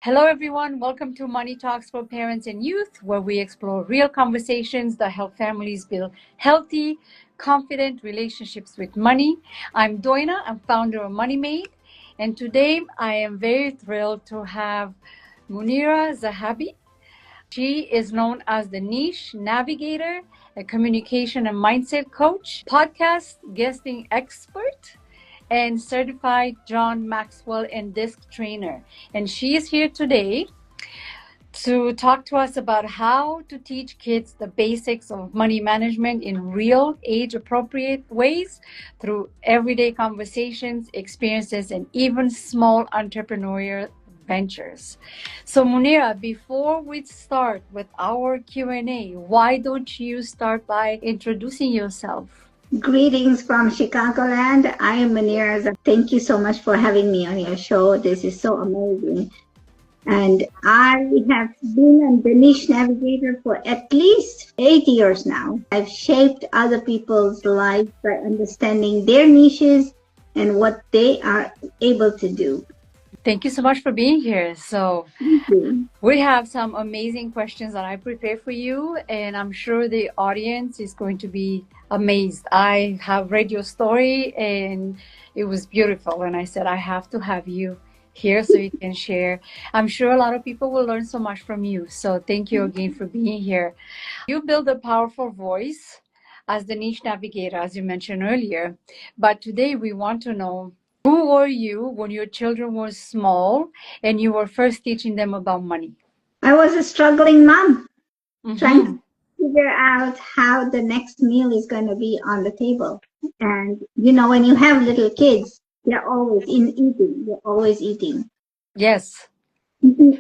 Hello, everyone. Welcome to Money Talks for Parents and Youth, where we explore real conversations that help families build healthy, confident relationships with money. I'm Doina. I'm founder of Money Made. And today I am very thrilled to have Munira Zahabi. She is known as the Niche Navigator, a communication and mindset coach, podcast guesting expert, and certified John Maxwell and DISC trainer. And she is here today to talk to us about how to teach kids the basics of money management in real age-appropriate ways through everyday conversations, experiences, and even small entrepreneurial ventures. So Munira, before we start with our Q&A, why don't you start by introducing yourself? Greetings from Chicagoland. I am Munira. Thank you so much for having me on your show. This is so amazing. And I have been on the Niche Navigator for at least 8 years now. I've shaped other people's lives by understanding their niches and what they are able to do. Thank you so much for being here. So we have some amazing questions that I prepared for you, and I'm sure the audience is going to be amazed. I have read your story and it was beautiful, and I said I have to have you here so you can share. I'm sure a lot of people will learn so much from you. So thank you again for being here. You build a powerful voice as the Niche Navigator, as you mentioned earlier. But today we want to know, who were you when your children were small and you were first teaching them about money? I was a struggling mom, trying to figure out how the next meal is going to be on the table. And, you know, when you have little kids, they're always eating. They're always eating. Yes.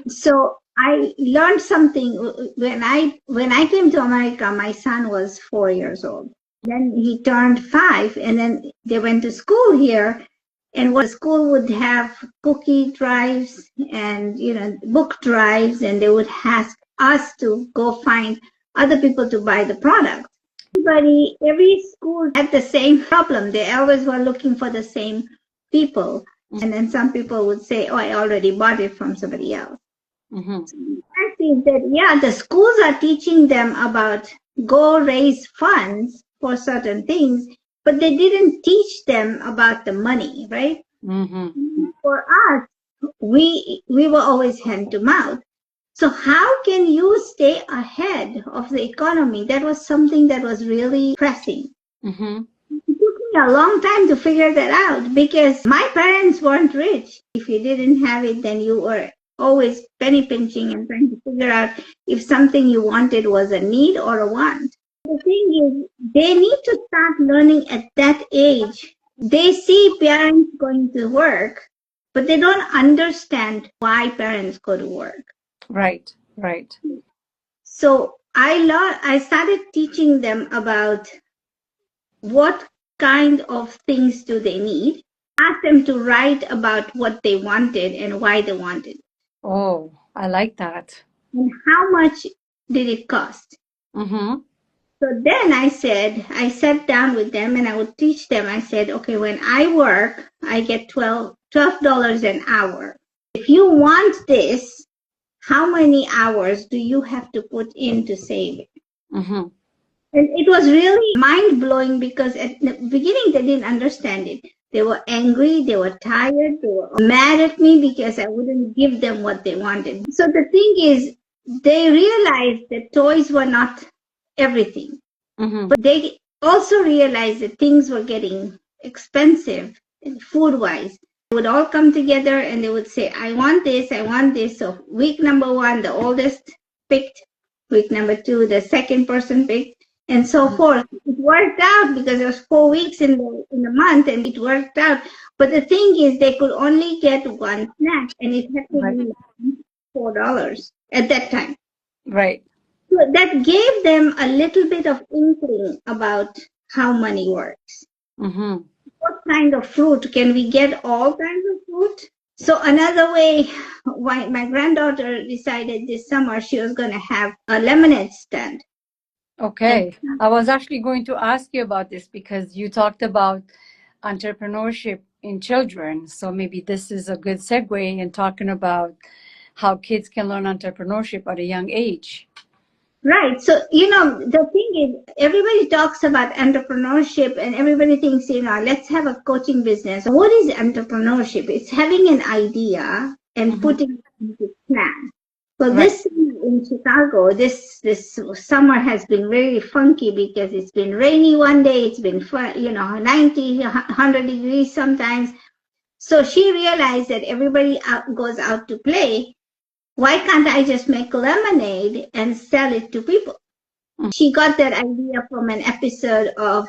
So I learned something when I came to America. My son was 4 years old. Then he turned 5, and then they went to school here. And what school would have cookie drives and, you know, book drives, and they would ask us to go find other people to buy the product. Every school had the same problem. They always were looking for the same people. And then some people would say, oh, I already bought it from somebody else. So the fact is that, yeah, the schools are teaching them about go raise funds for certain things, but they didn't teach them about the money, right? For us, we were always hand to mouth. So how can you stay ahead of the economy? That was something that was really pressing. It took me a long time to figure that out because my parents weren't rich. If you didn't have it, then you were always penny pinching and trying to figure out if something you wanted was a need or a want. The thing is, they need to start learning at that age. They see parents going to work, but they don't understand why parents go to work. Right, right. So I started teaching them about what kind of things do they need. Ask them to write about what they wanted and why they wanted. Oh, I like that. And how much did it cost? So then I sat down with them and I would teach them. I said, okay, when I work, I get $12 an hour. If you want this, how many hours do you have to put in to save it? And it was really mind-blowing because at the beginning, they didn't understand it. They were angry, they were tired, they were mad at me because I wouldn't give them what they wanted. So the thing is, they realized that toys were not everything. But they also realized that things were getting expensive food-wise. They would all come together and they would say, I want this, I want this. So week number 1, the oldest picked. Week number 2, the second person picked, and so forth. It worked out because there was 4 weeks in the month, and it worked out. But the thing is, they could only get one snack, and it had to be $4 at that time. Right. So that gave them a little bit of inkling about how money works. What kind of fruit? Can we get all kinds of fruit? So another way, why my granddaughter decided this summer she was going to have a lemonade stand. Okay. I was actually going to ask you about this because you talked about entrepreneurship in children. So maybe this is a good segue in talking about how kids can learn entrepreneurship at a young age. Right. So, the thing is, everybody talks about entrepreneurship and everybody thinks, let's have a coaching business. What is entrepreneurship? It's having an idea and putting it into plan. Well, this in Chicago, this summer has been very funky because it's been rainy one day, it's been 90, 100 degrees sometimes. So she realized that everybody goes out to play. Why can't I just make lemonade and sell it to people? She got that idea from an episode of,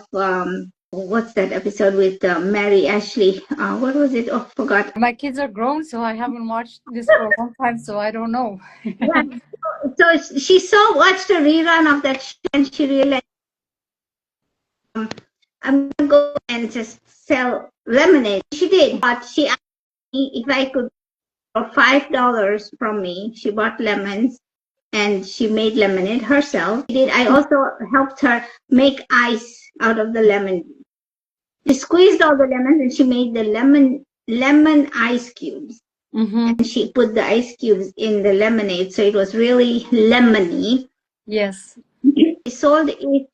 what's that episode with Mary Ashley? What was it? Oh, forgot. My kids are grown, so I haven't watched this for a long time, so I don't know. Yeah. So she watched a rerun of that show and she realized, I'm going to go and just sell lemonade. She did, but she asked me if I could for $5 from me. She bought lemons and she made lemonade herself. I also helped her make ice out of the lemon. She squeezed all the lemons and she made the lemon ice cubes. And she put the ice cubes in the lemonade, so it was really lemony. Yes. She sold each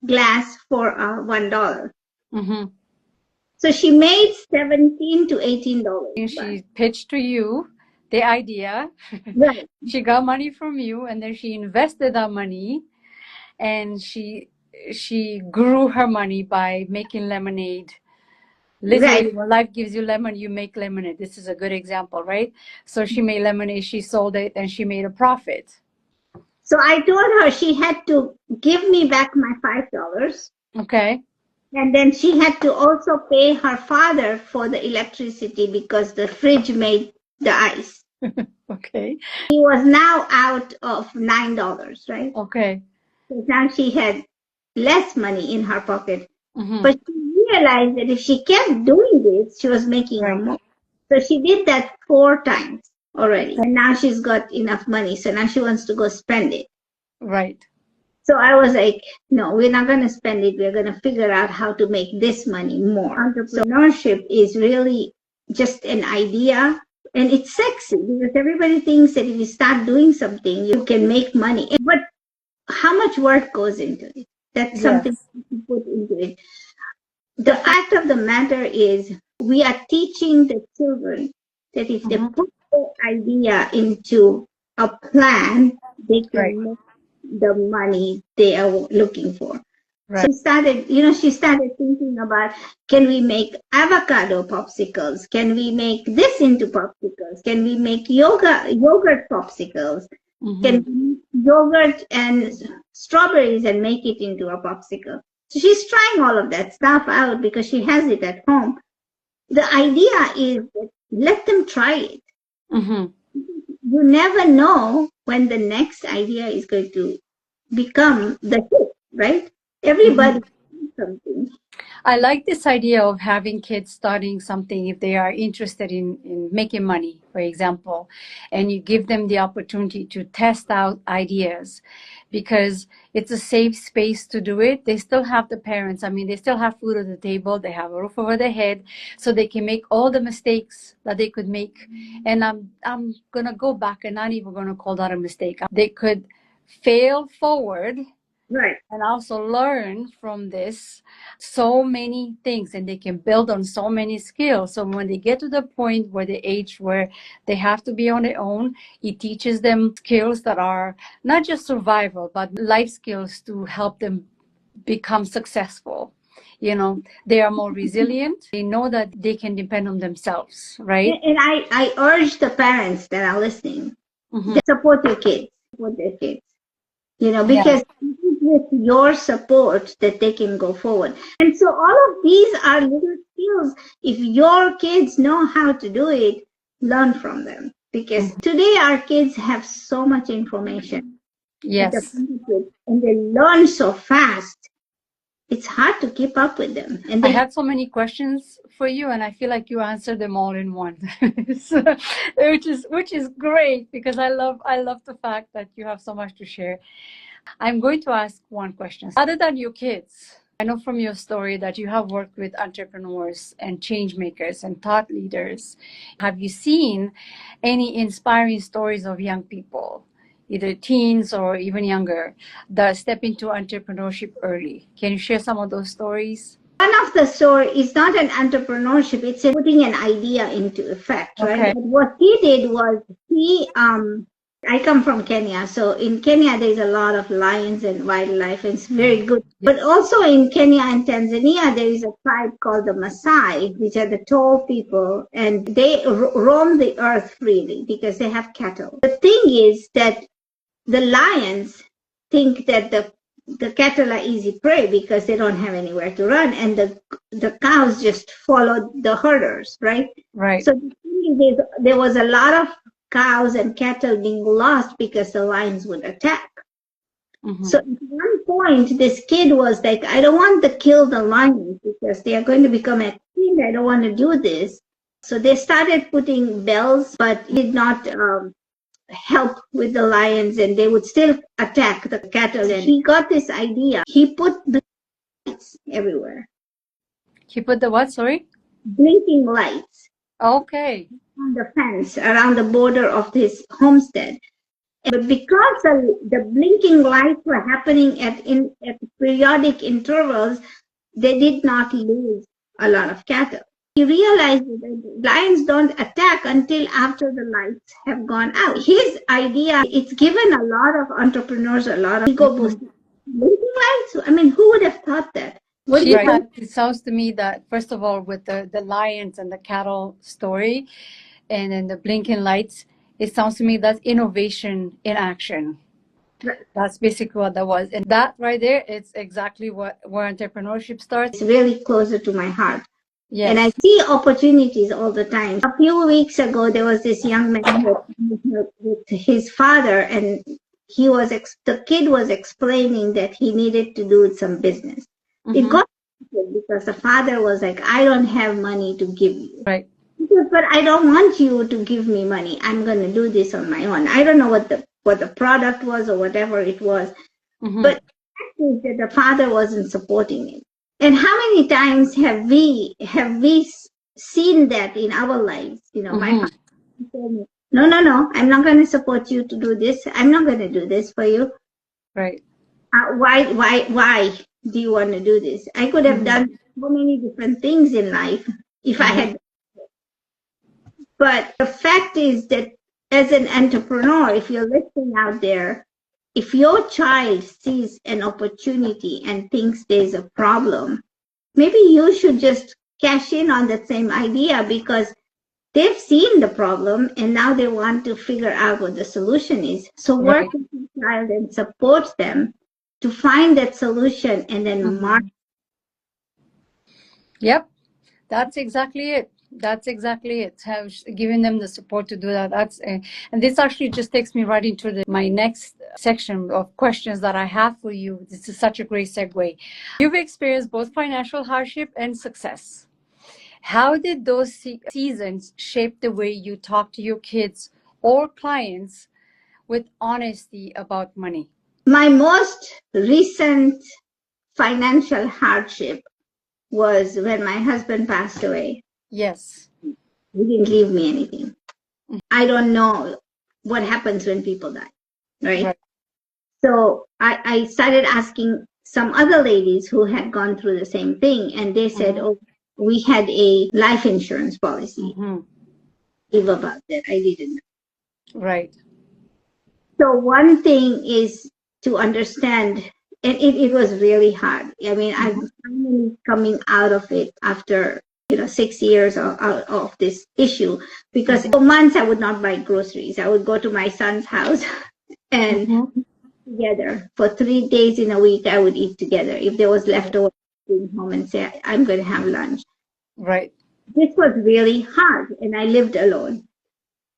glass for $1. So she made $17 to $18. She pitched to you the idea. Right. She got money from you, and then she invested that money, and she grew her money by making lemonade. Literally, when life gives you lemon, you make lemonade. This is a good example, right? So she made lemonade, she sold it, and she made a profit. So I told her she had to give me back my $5. Okay. And then she had to also pay her father for the electricity because the fridge made the ice. Okay. He was now out of $9, right? Okay. So now she had less money in her pocket. But she realized that if she kept doing this, she was making more. So she did that 4 times already. And now she's got enough money. So now she wants to go spend it. Right. So I was like, no, we're not going to spend it. We're going to figure out how to make this money more. Entrepreneurship is really just an idea. And it's sexy because everybody thinks that if you start doing something, you can make money. But how much work goes into it? That's something you put into it. The fact of the matter is we are teaching the children that if they put the idea into a plan, they can make the money they are looking for. So she started thinking about, can we make avocado popsicles? Can we make this into popsicles? Can we make yogurt popsicles? Can we make yogurt and strawberries and make it into a popsicle? So she's trying all of that stuff out because she has it at home. The idea is that let them try it. You never know when the next idea is going to become the hit, right? Everybody does something. I like this idea of having kids starting something if they are interested in making money, for example, and you give them the opportunity to test out ideas because it's a safe space to do it. They still have the parents. I mean, they still have food at the table. They have a roof over their head, so they can make all the mistakes that they could make. And I'm going to go back and not even going to call that a mistake. They could fail forward. Right. And also learn from this so many things, and they can build on so many skills. So when they get to the point where the age where they have to be on their own, it teaches them skills that are not just survival, but life skills to help them become successful. They are more resilient. They know that they can depend on themselves, right? And I urge the parents that are listening, support your kids, support their kids. Because with your support that they can go forward. And so all of these are little skills. If your kids know how to do it, learn from them. Because today our kids have so much information. Yes. And they learn so fast. It's hard to keep up with them. And I had so many questions for you, and I feel like you answered them all in one, which is great because I love the fact that you have so much to share. I'm going to ask one question. Other than your kids, I know from your story that you have worked with entrepreneurs and change makers and thought leaders. Have you seen any inspiring stories of young people, either teens or even younger, that step into entrepreneurship early? Can you share some of those stories? One of the story is not an entrepreneurship, it's putting an idea into effect, right? Okay. But what he did was I come from Kenya, so in Kenya there's a lot of lions and wildlife, and it's very good. But also in Kenya and Tanzania there is a tribe called the Maasai, which are the tall people, and they roam the earth freely because they have cattle. The thing is that the lions think that the cattle are easy prey because they don't have anywhere to run, and the cows just follow the herders, right? Right. So the thing is, there was a lot of cows and cattle being lost because the lions would attack. Mm-hmm. So at one point, this kid was like, I don't want to kill the lions because they are going to become extinct. I don't want to do this. So they started putting bells, but did not help with the lions, and they would still attack the cattle. And he got this idea. He put lights everywhere. He put the what? Sorry? Blinking lights. Okay. On the fence around the border of his homestead. But because the blinking lights were happening at periodic intervals, they did not lose a lot of cattle. He realized that lions don't attack until after the lights have gone out. His idea, it's given a lot of entrepreneurs a lot of ego boosting. Blinking lights? I mean, who would have thought that? What do you think? It sounds to me that, first of all, with the lions and the cattle story, and then the blinking lights, it sounds to me that's innovation in action. Right. That's basically what that was. And that right there, it's exactly where entrepreneurship starts. It's really closer to my heart. Yes. And I see opportunities all the time. A few weeks ago, there was this young man with his father, and the kid was explaining that he needed to do some business. Mm-hmm. It got because the father was like, I don't have money to give you. Right. But I don't want you to give me money. I'm going to do this on my own. I don't know what the product was or whatever it was. Mm-hmm. But the fact is that the father wasn't supporting it. And how many times have we seen that in our lives? You know, mm-hmm. My father told me, no, I'm not going to support you to do this. I'm not going to do this for you. Right. Why do you want to do this? I could have mm-hmm. done so many different things in life if mm-hmm. I had. But the fact is that as an entrepreneur, if you're listening out there, if your child sees an opportunity and thinks there's a problem, maybe you should just cash in on that same idea because they've seen the problem and now they want to figure out what the solution is. So work with your child and support them to find that solution and then mm-hmm. mark. Yep, that's exactly it. That's exactly it. Have given them the support to do that. And this actually just takes me right into my next section of questions that I have for you. This is such a great segue. You've experienced both financial hardship and success. How did those seasons shape the way you talk to your kids or clients with honesty about money? My most recent financial hardship was when my husband passed away. Yes. He didn't leave me anything. Mm-hmm. I don't know what happens when people die, right? So I started asking some other ladies who had gone through the same thing, and they said, mm-hmm. oh, we had a life insurance policy. Mm-hmm. Give about that. I didn't know. Right. So one thing is to understand, and it was really hard. I mean, mm-hmm. I'm finally coming out of it after 6 years of this issue, because for months I would not buy groceries. I would go to my son's house and mm-hmm. together for 3 days in a week I would eat together. If there was leftover, I'd bring home and say, I'm going to have lunch. Right. This was really hard, and I lived alone.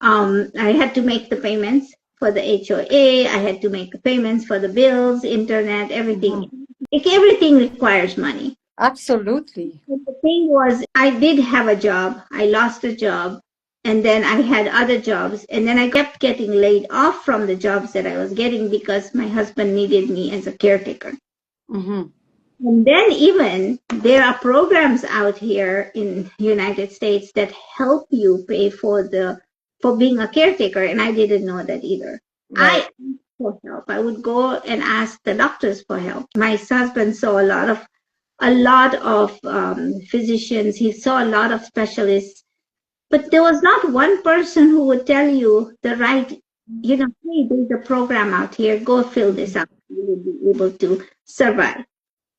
I had to make the payments for the HOA. I had to make the payments for the bills, internet, everything. Mm-hmm. Everything requires money. Absolutely. The thing was, I did have a job. I lost a job, and then I had other jobs, and then I kept getting laid off from the jobs that I was getting because my husband needed me as a caretaker. Mm-hmm. And then even there are programs out here in United States that help you pay for being a caretaker, and I didn't know that either. I Right. asked for help. I would go and ask the doctors for help. My husband saw a lot of physicians. He saw a lot of specialists, but there was not one person who would tell you the right, hey, there's a program out here. Go fill this out. You will be able to survive.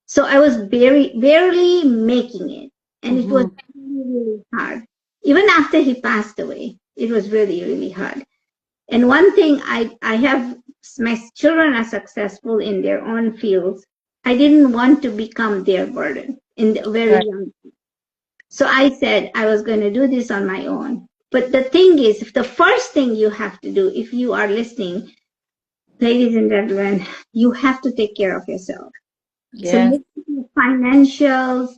So I was barely making it. And it was Mm-hmm. really, really hard. Even after he passed away, it was really, really hard. And one thing I have, my children are successful in their own fields. I didn't want to become their burden in the very Right. young. So I said I was going to do this on my own. But the thing is, the first thing you have to do, if you are listening, ladies and gentlemen, you have to take care of yourself. So Yes. look at your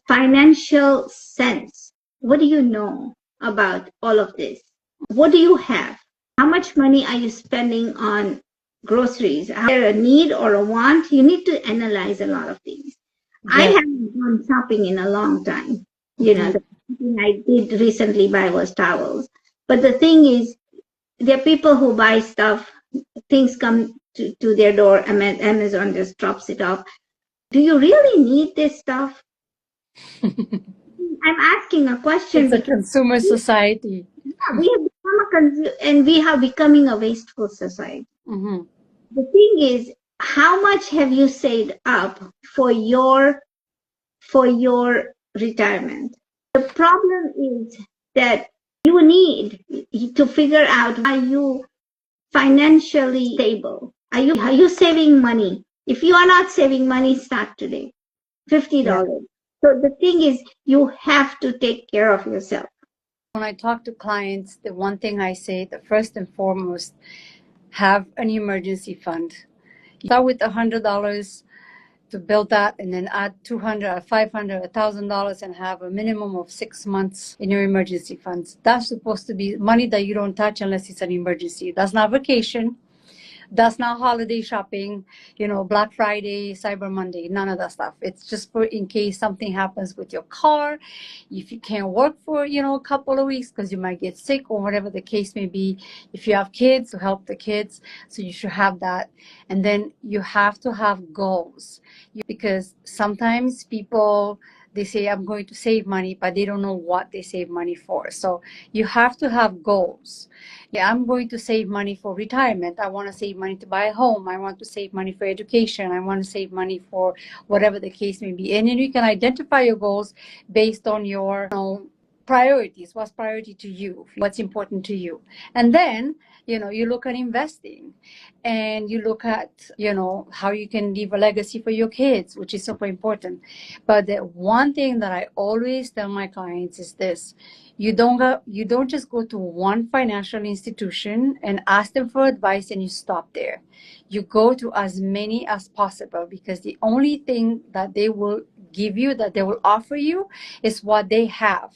financial sense. What do you know about all of this? What do you have? How much money are you spending on groceries? Is there a need or a want? You need to analyze a lot of things. I Yes. haven't gone shopping in a long time. Mm-hmm. The thing I did recently buy was towels. But the thing is, there are people who buy stuff, things come to their door, Amazon just drops it off. Do you really need this stuff? I'm asking a question It's a because consumer society. we have become and we have becoming a wasteful society. Mm-hmm. The thing is, how much have you saved up for your retirement? The problem is that you need to figure out, are you financially stable? Are you saving money? If you are not saving money, start today. Yeah. $50. So the thing is, you have to take care of yourself. When I talk to clients, the one thing I say, the first and foremost, have an emergency fund. You start with $100 to build that, and then add 200 or 500 $1,000 and have a minimum of 6 months in your emergency funds. That's supposed to be money that you don't touch unless it's an emergency. That's not vacation. That's not holiday shopping, Black Friday, Cyber Monday, none of that stuff. It's just for in case something happens with your car, if you can't work for, a couple of weeks because you might get sick or whatever the case may be. If you have kids, to help the kids. So you should have that. And then you have to have goals, because sometimes people, they say, I'm going to save money, but they don't know what they save money for. So you have to have goals. Yeah, I'm going to save money for retirement. I want to save money to buy a home. I want to save money for education. I want to save money for whatever the case may be. And then you can identify your goals based on your priorities. What's priority to you? What's important to you? And then, you look at investing, and you look at, how you can leave a legacy for your kids, which is super important. But the one thing that I always tell my clients is this: you don't just go to one financial institution and ask them for advice and you stop there. You go to as many as possible, because the only thing that they will give you, that they will offer you, is what they have.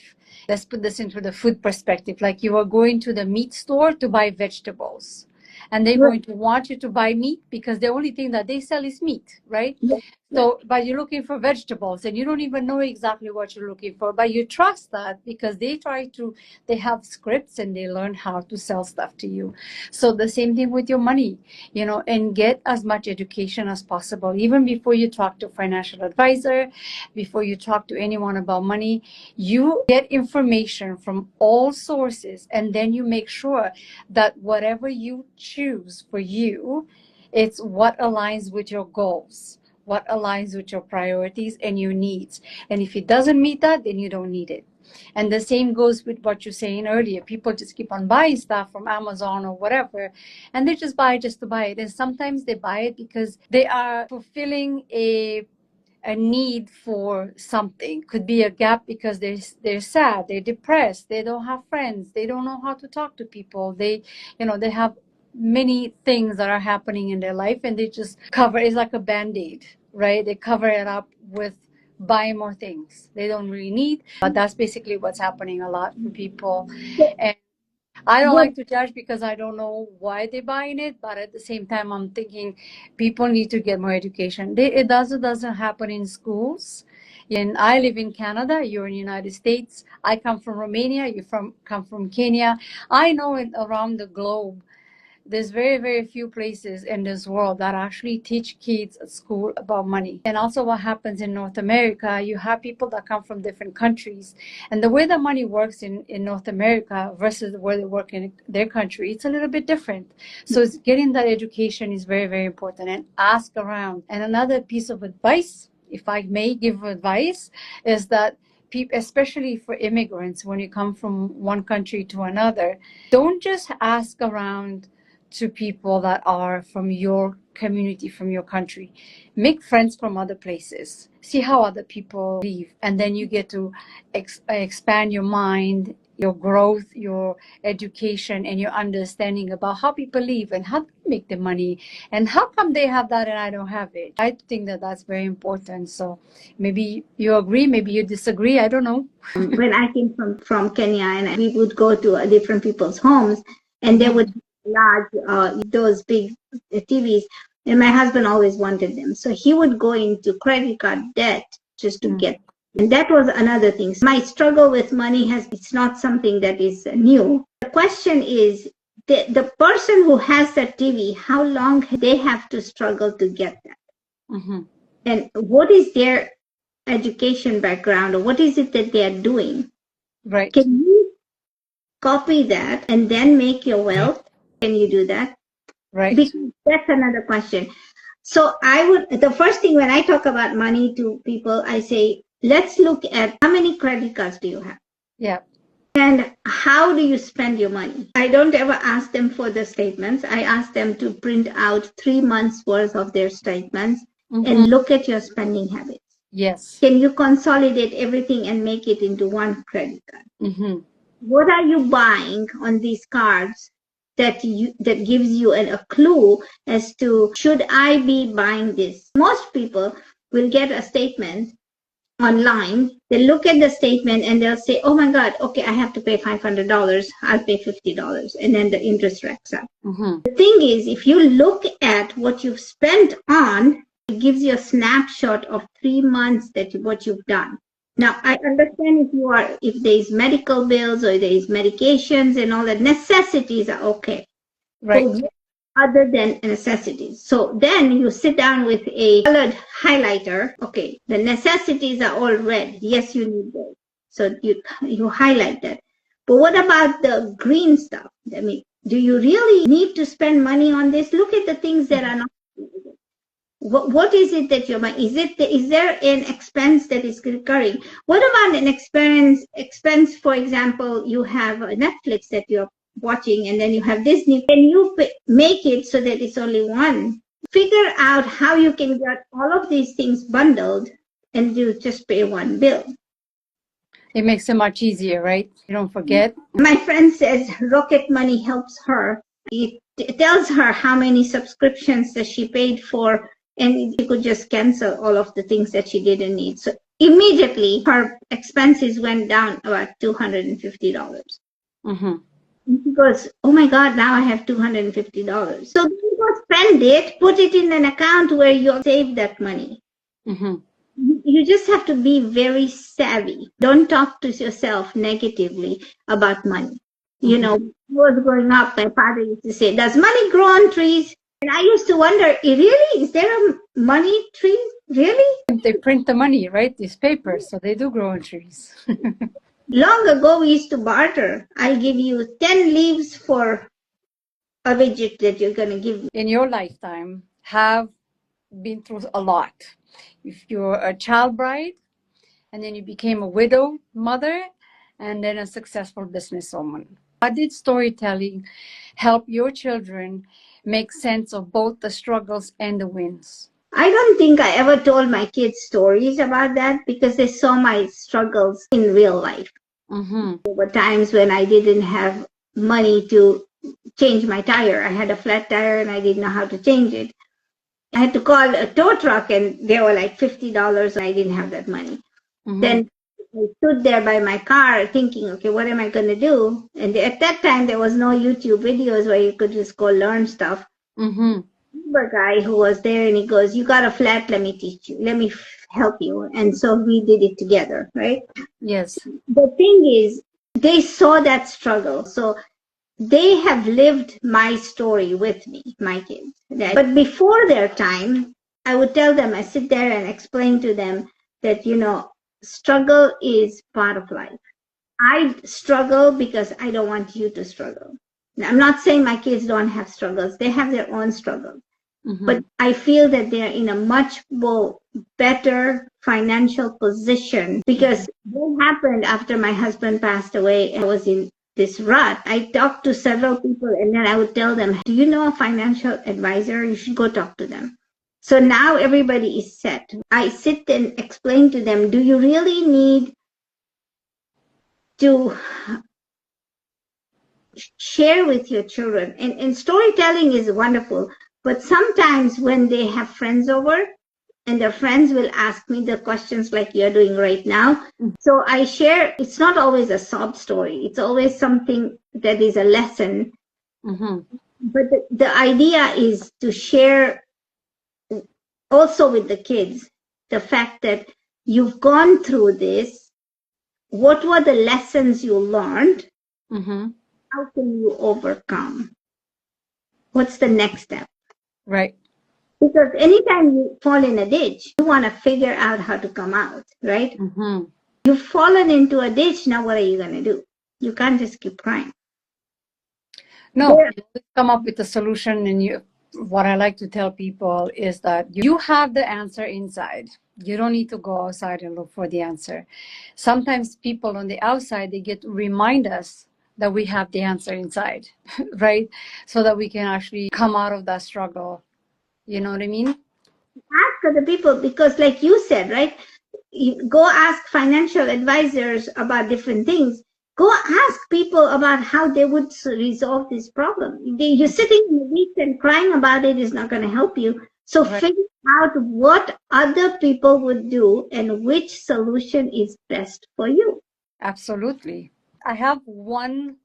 Let's put this into the food perspective. Like, you are going to the meat store to buy vegetables, and they're Right. going to want you to buy meat because the only thing that they sell is meat, right? Yeah. So, but you're looking for vegetables and you don't even know exactly what you're looking for, but you trust that because they have scripts and they learn how to sell stuff to you. So the same thing with your money, and get as much education as possible. Even before you talk to a financial advisor, before you talk to anyone about money, you get information from all sources, and then you make sure that whatever you choose for you, it's what aligns with your goals, what aligns with your priorities and your needs. And if it doesn't meet that, then you don't need it. And the same goes with what you're saying earlier. People just keep on buying stuff from Amazon or whatever, and they just buy it just to buy it. And sometimes they buy it because they are fulfilling a need for something. Could be a gap because they're sad, they're depressed, they don't have friends, they don't know how to talk to people, they have many things that are happening in their life, and they just cover it's like a band-aid, right? They cover it up with buying more things they don't really need. But that's basically what's happening a lot for people. And I don't What like to judge because I don't know why they're buying it, but at the same time, I'm thinking people need to get more education. It doesn't happen in schools. And I live in Canada. You're in the United States. I come from Romania. Come from Kenya. I know around the globe, there's very, very few places in this world that actually teach kids at school about money. And also what happens in North America, you have people that come from different countries. And the way that money works in North America versus the way they work in their country, it's a little bit different. So it's getting that education is very, very important, and ask around. And another piece of advice, if I may give advice, is that people, especially for immigrants, when you come from one country to another, don't just ask around to people that are from your community, from your country. Make friends from other places. See how other people live. And then you get to expand your mind, your growth, your education, and your understanding about how people live and how they make the money and how come they have that and I don't have it. I think that that's very important. So maybe you agree, maybe you disagree. I don't know. when I came from Kenya, and we would go to different people's homes, and they would large those big TVs, and my husband always wanted them, so he would go into credit card debt just to get. And that was another thing. My struggle with money it's not something that is new. The question is, the person who has that TV, how long they have to struggle to get that? And what is their education background, or what is it that they are doing? Right. Can you copy that and then make your wealth? Can you do that? Right. Because that's another question. So the first thing when I talk about money to people, I say, let's look at how many credit cards do you have? Yeah. And how do you spend your money? I don't ever ask them for the statements. I ask them to print out 3 months worth of their statements and look at your spending habits. Yes. Can you consolidate everything and make it into one credit card? What are you buying on these cards that gives you a clue as to, should I be buying this? Most people will get a statement online. They look at the statement and they'll say, oh my God, okay, I have to pay $500. I'll pay $50. And then the interest racks up. The thing is, if you look at what you've spent on, it gives you a snapshot of 3 months what you've done. Now, I understand if there's medical bills or there's medications and all that, necessities are okay. Right. But other than necessities. So then you sit down with a colored highlighter. Okay, the necessities are all red. Yes, you need those. So you highlight that. But what about the green stuff? I mean, do you really need to spend money on this? Look at the things that are not. What is it that you're buying? Is there an expense that is recurring? What about an expense, for example, you have Netflix that you're watching, and then you have Disney. Can you make it so that it's only one? Figure out how you can get all of these things bundled and you just pay one bill. It makes it much easier, right? You don't forget. My friend says Rocket Money helps her. It tells her how many subscriptions that she paid for, and she could just cancel all of the things that she didn't need. So immediately her expenses went down about $250. And she goes, oh my God, now I have $250. So you go spend it, put it in an account where you save that money. You just have to be very savvy. Don't talk to yourself negatively about money. You know, when I was growing up, my father used to say, does money grow on trees? And I used to wonder, really? Is there a money tree? Really? They print the money, right? These papers, so they do grow on trees. Long ago, we used to barter. I'll give you 10 leaves for a widget that you're going to give me. In your lifetime, have been through a lot. If you're a child bride, and then you became a widow mother, and then a successful businesswoman. How did storytelling help your children make sense of both the struggles and the wins? I don't think I ever told my kids stories about that because they saw my struggles in real life. There were times when I didn't have money to change my tire. I had a flat tire and I didn't know how to change it. I had to call a tow truck and they were like $50 and I didn't have that money. Then I stood there by my car thinking, okay, what am I going to do? And at that time, there was no YouTube videos where you could just go learn stuff. Mm-hmm. A guy who was there, and he goes, you got a flat, let me teach you, let me help you. And so we did it together, right? Yes. The thing is, they saw that struggle. So they have lived my story with me, my kids. But before their time, I would tell them, I sit there and explain to them that, struggle is part of life. I struggle because I don't want you to struggle. I'm not saying my kids don't have struggles. They have their own struggles. Mm-hmm. But I feel that they're in a much more better financial position because what happened after my husband passed away, I was in this rut. I talked to several people and then I would tell them, do you know a financial advisor? You should go talk to them. So now everybody is set. I sit and explain to them, do you really need to share with your children? And storytelling is wonderful, but sometimes when they have friends over and their friends will ask me the questions like you're doing right now, so I share. It's not always a sob story. It's always something that is a lesson. Mm-hmm. But the idea is to share also with the kids the fact that you've gone through this. What were the lessons you learned? Mm-hmm. How can you overcome? What's the next step? Right. Because anytime you fall in a ditch, you want to figure out how to come out, right? Mm-hmm. You've fallen into a ditch, now what are you going to do? You can't just keep crying. No, you come up with a solution. And what I like to tell people is that you have the answer inside. You don't need to go outside and look for the answer. Sometimes people on the outside, they get to remind us that we have the answer inside, right? So that we can actually come out of that struggle. You know what I mean? Ask other people, because like you said, right? You go ask financial advisors about different things. Go ask people about how they would resolve this problem. You're sitting in the weeds and crying about it is not going to help you. So figure out what other people would do and which solution is best for you. Absolutely. I have one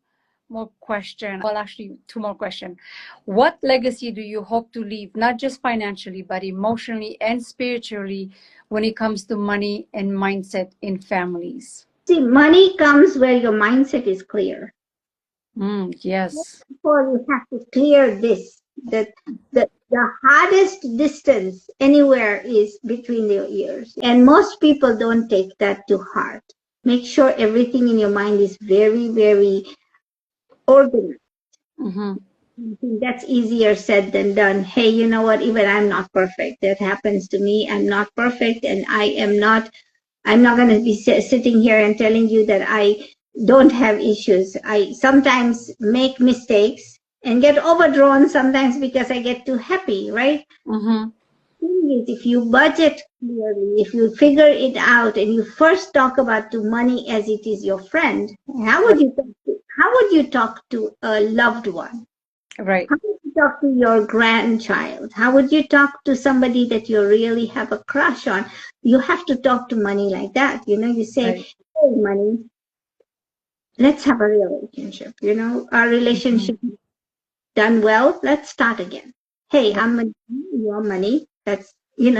more question. Well, actually, two more questions. What legacy do you hope to leave, not just financially, but emotionally and spiritually when it comes to money and mindset in families? See, money comes where your mindset is clear. Yes. Before you have to clear this, that the hardest distance anywhere is between your ears. And most people don't take that to heart. Make sure everything in your mind is very, very organized. Mm-hmm. I think that's easier said than done. Hey, you know what? Even I'm not perfect. That happens to me. I'm not perfect, and I'm not going to be sitting here and telling you that I don't have issues. I sometimes make mistakes and get overdrawn sometimes because I get too happy, right? Mm-hmm. Thing is, if you budget clearly, if you figure it out, and you first talk about the money as it is your friend, how would you talk to a loved one? Right. How would you talk to your grandchild? How would you talk to somebody that you really have a crush on? You have to talk to money like that. You say, hey, money, let's have a relationship. Our relationship done well. Let's start again. Hey, I'm money, you're money. Let's,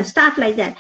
start like that.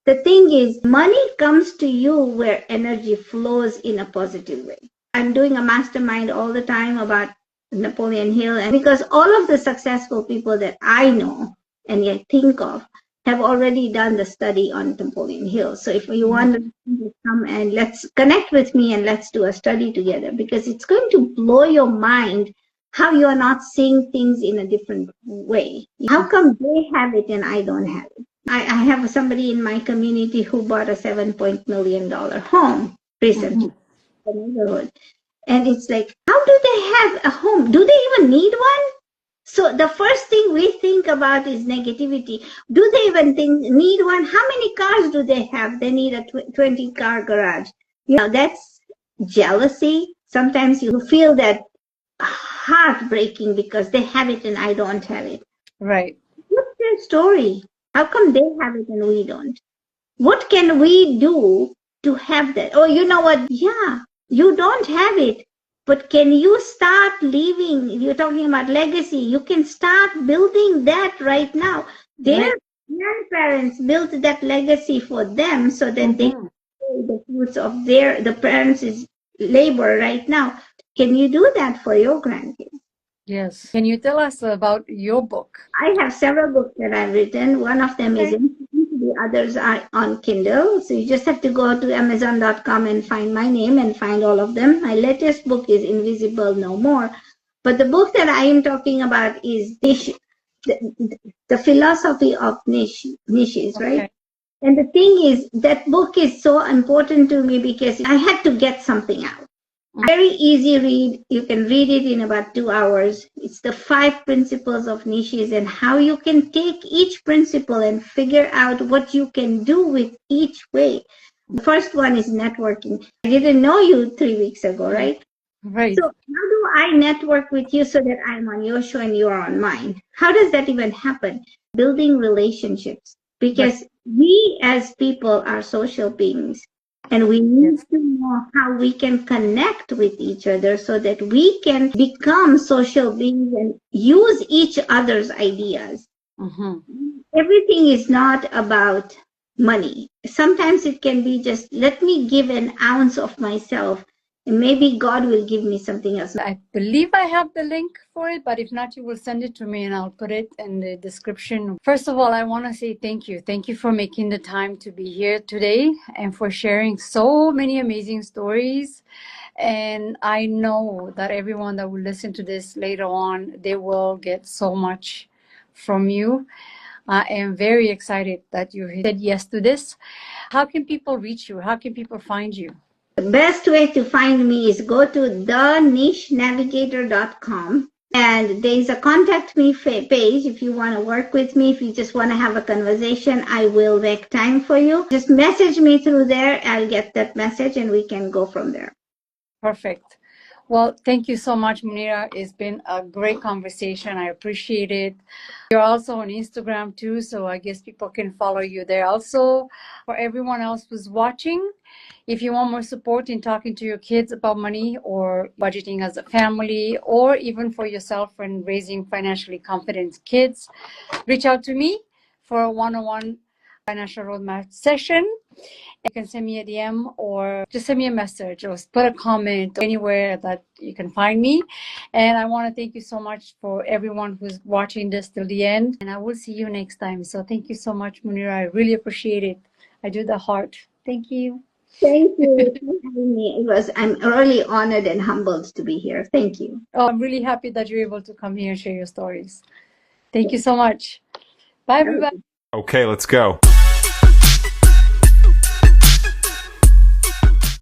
The thing is, money comes to you where energy flows in a positive way. I'm doing a mastermind all the time about Napoleon Hill, and because all of the successful people that I know and I think of have already done the study on Napoleon Hill. So if you want to come and let's connect with me and let's do a study together, because it's going to blow your mind how you are not seeing things in a different way. How come they have it and I don't have it? I have somebody in my community who bought a $7 million home recently in the neighborhood. And it's like, how do they have a home? Do they even need one? So the first thing we think about is negativity. Do they even need one? How many cars do they have? They need a 20-car garage. That's jealousy. Sometimes you feel that heartbreaking because they have it and I don't have it. Right. What's their story? How come they have it and we don't? What can we do to have that. Oh, you know what? Yeah, you don't have it. But can you start leaving? You're talking about legacy. You can start building that right now. Their grandparents built that legacy for them so that they can see the fruits of the parents' labor right now. Can you do that for your grandkids? Yes. Can you tell us about your book? I have several books that I've written. One of them is in the others are on Kindle. So you just have to go to Amazon.com and find my name and find all of them. My latest book is Invisible No More. But the book that I am talking about is Niche, the philosophy of niches, right? And the thing is, that book is so important to me because I had to get something out. Very easy read. You can read it in about 2 hours. It's the 5 principles of niches and how you can take each principle and figure out what you can do with each way. The first one is networking. I didn't know you 3 weeks ago, right? Right. So how do I network with you so that I'm on your show and you're on mine? How does that even happen? Building relationships. Because we as people are social beings. And we need to know how we can connect with each other so that we can become social beings and use each other's ideas. Everything is not about money. Sometimes it can be just, let me give an ounce of myself and maybe God will give me something else. I believe I have the link for it, but if not, you will send it to me and I'll put it in the description. First of all, I want to say thank you. Thank you for making the time to be here today and for sharing so many amazing stories. And I know that everyone that will listen to this later on, they will get so much from you. I am very excited that you said yes to this. How can people reach you? How can people find you? The best way to find me is go to thenichenavigator.com and there's a contact me page if you want to work with me. If you just want to have a conversation, I will make time for you. Just message me through there. I'll get that message and we can go from there. Perfect. Well, thank you so much, Munira. It's been a great conversation. I appreciate it. You're also on Instagram too, so I guess people can follow you there also. For everyone else who's watching, if you want more support in talking to your kids about money or budgeting as a family, or even for yourself when raising financially confident kids, reach out to me for a one-on-one financial roadmap session. You can send me a DM or just send me a message or put a comment anywhere that you can find me. And I want to thank you so much for everyone who's watching this till the end. And I will see you next time. So thank you so much, Munira. I really appreciate it. I do the heart. Thank you. Thank you for having me. I'm really honored and humbled to be here. Thank you. Oh, I'm really happy that you're able to come here and share your stories. Thank you so much. Bye, everybody. Okay, let's go.